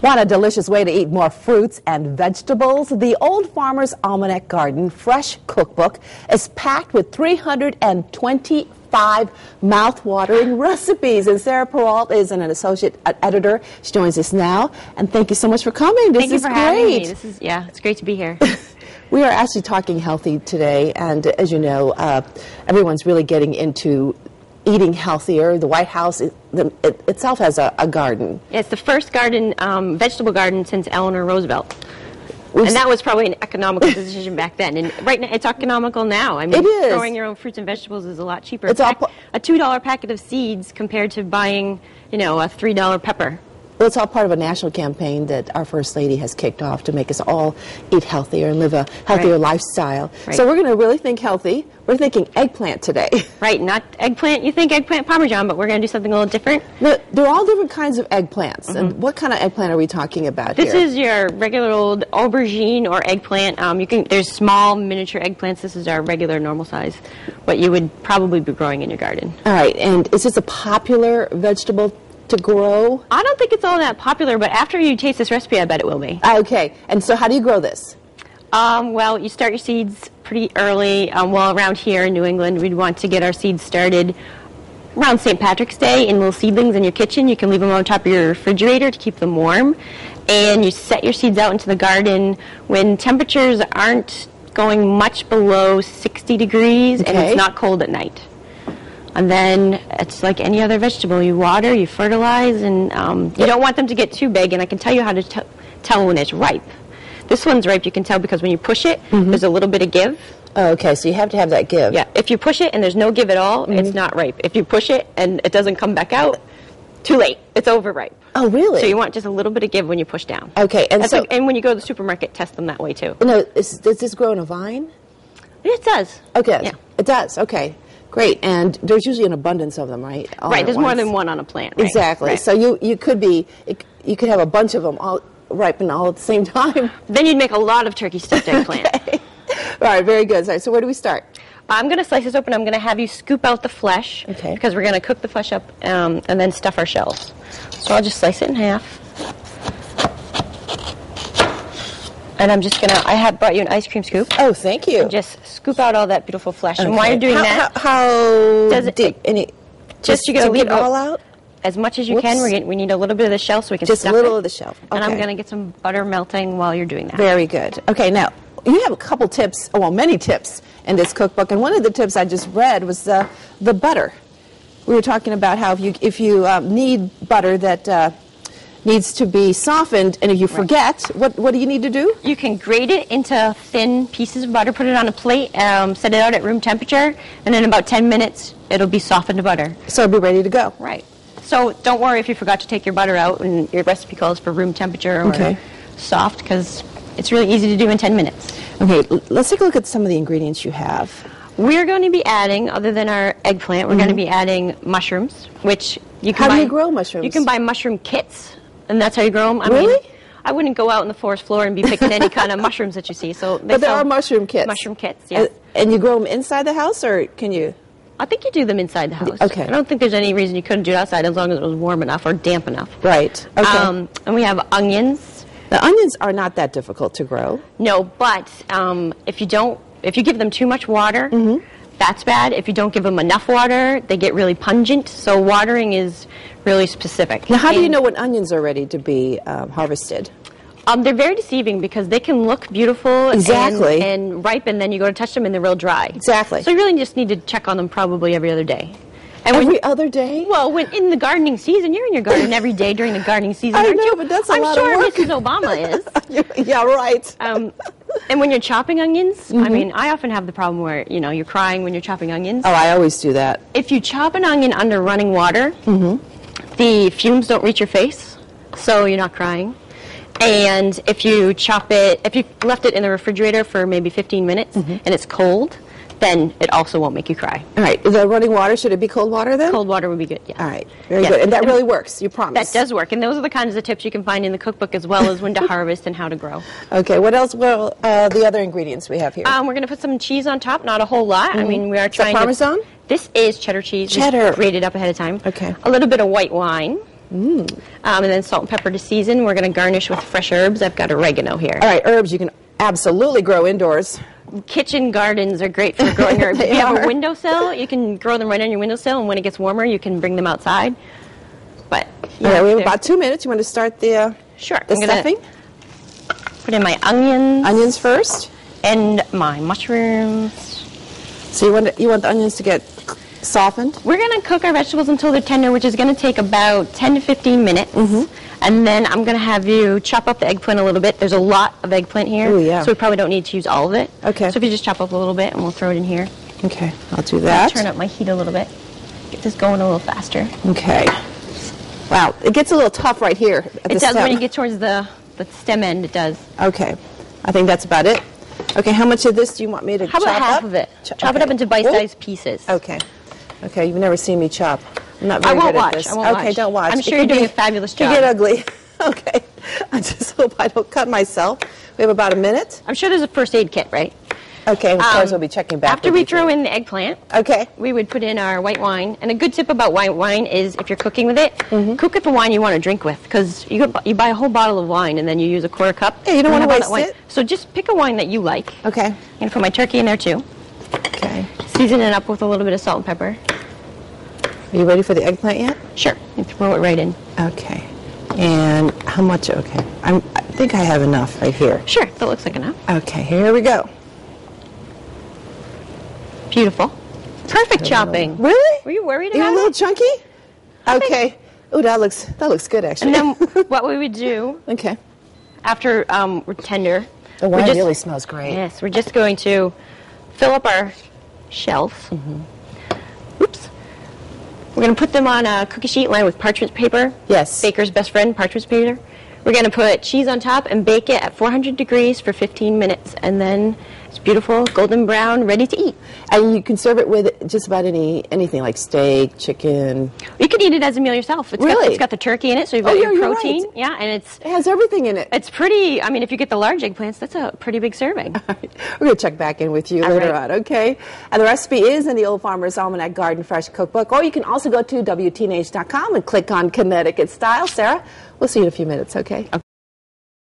Want a delicious way to eat more fruits and vegetables? The Old Farmer's Almanac Garden Fresh Cookbook is packed with 325 mouth-watering recipes. And Sarah Peralt is an associate editor. She joins us now. And thank you so much for coming. Thank you for having me. It's great to be here. We are actually talking healthy today. And as you know, everyone's really getting into eating healthier. The White House itself has a garden. It's the first garden, vegetable garden since Eleanor Roosevelt. And that was probably an economical decision back then. And right now, it's economical now. I mean, it is. Growing your own fruits and vegetables is a lot cheaper. It's a $2 packet of seeds compared to buying, a $3 pepper. Well, it's all part of a national campaign that our First Lady has kicked off to make us all eat healthier and live a healthier lifestyle. Right. So we're going to really think healthy. We're thinking eggplant today. Right, not eggplant. You think eggplant parmesan, but we're going to do something a little different. Now, there are all different kinds of eggplants. Mm-hmm. And what kind of eggplant are we talking about here? This is your regular old aubergine or eggplant. There's small miniature eggplants. This is our regular normal size, what you would probably be growing in your garden. All right, and is this a popular vegetable to grow? I don't think it's all that popular, but after you taste this recipe, I bet it will be. Okay, and so how do you grow this? Well, you start your seeds pretty early. Well, around here in New England, we'd want to get our seeds started around St. Patrick's Day in little seedlings in your kitchen. You can leave them on top of your refrigerator to keep them warm. And you set your seeds out into the garden when temperatures aren't going much below 60 degrees and it's not cold at night. And then it's like any other vegetable. You water, you fertilize, and you don't want them to get too big. And I can tell you how to tell when it's ripe. This one's ripe, you can tell because when you push it, there's a little bit of give. Oh, okay, so you have to have that give. Yeah, if you push it and there's no give at all, it's not ripe. If you push it and it doesn't come back out, too late. It's overripe. Oh, really? So you want just a little bit of give when you push down. Okay, and and when you go to the supermarket, test them that way too. No, does this grow in a vine? It does. Okay, yeah. It does. Okay. Great, and there's usually an abundance of them, right? Right, there's more than one on a plant. Right? Exactly. Right. So you could have a bunch of them all ripen all at the same time. Then you'd make a lot of turkey stuffed eggplant. Okay. All right, very good. All right, so where do we start? I'm going to slice this open. I'm going to have you scoop out the flesh because we're going to cook the flesh up and then stuff our shells. So I'll just slice it in half. And I'm just going to, I have brought you an ice cream scoop. Oh, thank you. And just scoop out all that beautiful flesh. Okay. And while you're doing that, how deep? Just you got to leave it all out? As much as you can. We need a little bit of the shell so we can just stuff a little it. of the shell. Okay. And I'm going to get some butter melting while you're doing that. Very good. Okay, now, you have a couple tips, many tips in this cookbook. And one of the tips I just read was the butter. We were talking about how if you need butter that needs to be softened, and if you forget, what do you need to do? You can grate it into thin pieces of butter, put it on a plate, set it out at room temperature, and in about 10 minutes, it'll be softened butter. So it'll be ready to go. Right. So don't worry if you forgot to take your butter out and your recipe calls for room temperature or soft, because it's really easy to do in 10 minutes. Okay, let's take a look at some of the ingredients you have. We're going to be adding, other than our eggplant, we're going to be adding mushrooms, which you can How do you grow mushrooms? You can buy mushroom kits, and that's how you grow them. Really? I wouldn't go out on the forest floor and be picking any kind of mushrooms that you see. But there are mushroom kits. Mushroom kits, yes. And you grow them inside the house, or can you? I think you do them inside the house. Okay. I don't think there's any reason you couldn't do it outside as long as it was warm enough or damp enough. Right. Okay. And we have onions. The onions are not that difficult to grow. No, but if you give them too much water, that's bad. If you don't give them enough water, they get really pungent. So watering is really specific. Now, how do you know when onions are ready to be harvested? They're very deceiving because they can look beautiful and ripe, and then you go to touch them and they're real dry. Exactly. So you really just need to check on them probably every other day. And every other day? Well, when in the gardening season, you're in your garden every day during the gardening season, I aren't know, you? but that's a lot of work. I'm sure Mrs. Obama is. Yeah, right. And when you're chopping onions, I mean, I often have the problem where, you're crying when you're chopping onions. Oh, I always do that. If you chop an onion under running water, the fumes don't reach your face, so you're not crying. And if you left it in the refrigerator for maybe 15 minutes and it's cold, then it also won't make you cry. All right. The running water, should it be cold water then? Cold water would be good, yes. All right. Very good. And that really works, you promise? That does work. And those are the kinds of tips you can find in the cookbook as well as when to harvest and how to grow. Okay. What else? Well, the other ingredients we have here. We're going to put some cheese on top, not a whole lot. I mean, we are trying Parmesan? This is cheddar cheese. Cheddar. Grated up ahead of time. Okay. A little bit of white wine. And then salt and pepper to season. We're going to garnish with fresh herbs. I've got oregano here. All right, herbs you can absolutely grow indoors. Kitchen gardens are great for growing herbs. If you have a windowsill, you can grow them right on your windowsill, and when it gets warmer, you can bring them outside. But yeah, all right, we have about 2 minutes. You want to start the stuffing? Put in my onions. Onions first. And my mushrooms. So you want the onions to get softened? We're going to cook our vegetables until they're tender, which is going to take about 10 to 15 minutes. And then I'm going to have you chop up the eggplant a little bit. There's a lot of eggplant here, so we probably don't need to use all of it. Okay. So if you just chop up a little bit, and we'll throw it in here. Okay, I'll do that. I'll turn up my heat a little bit. Get this going a little faster. Okay. Wow, it gets a little tough right here at the stem. It does when you get towards the stem end, it does. Okay, I think that's about it. Okay, how much of this do you want me to chop up? How about half of it? Chop it up into bite-sized pieces. Okay. Okay, you've never seen me chop. I'm not very good at this. I won't watch. Okay, don't watch. I'm sure you're doing a fabulous job. You get ugly. Okay. I just hope I don't cut myself. We have about a minute. I'm sure there's a first aid kit, right? Okay, of course we'll be checking back. After we throw in the eggplant, we would put in our white wine. And a good tip about white wine is if you're cooking with it, cook with the wine you want to drink with. Because you buy a whole bottle of wine and then you use a quarter cup. Yeah, you don't want to waste it. So just pick a wine that you like. Okay. I'm going to put my turkey in there too. Okay. Season it up with a little bit of salt and pepper. Are you ready for the eggplant yet? Sure. You throw it right in. Okay. And how much? Okay. I think I have enough right here. Sure. That looks like enough. Okay. Here we go. Beautiful. Perfect chopping. Really? Were you worried about it? You're a little chunky? Okay. Oh, that looks good, actually. And then what we would do after we're tender. The wine really smells great. Yes. We're just going to fill up our shells. Oops. We're going to put them on a cookie sheet lined with parchment paper. Yes. Baker's best friend, parchment paper. We're going to put cheese on top and bake it at 400 degrees for 15 minutes. And then it's beautiful, golden brown, ready to eat. And you can serve it with just about anything like steak, chicken. You could eat it as a meal yourself. It's got the turkey in it, so you've got your protein. Right. Yeah, and it has everything in it. It's pretty, I mean, if you get the large eggplants, that's a pretty big serving. We're going to check back in with you later on, okay? And the recipe is in the Old Farmer's Almanac Garden Fresh Cookbook, or you can also go to WTNH.com and click on Connecticut Style. Sarah, we'll see you in a few minutes, okay? Okay.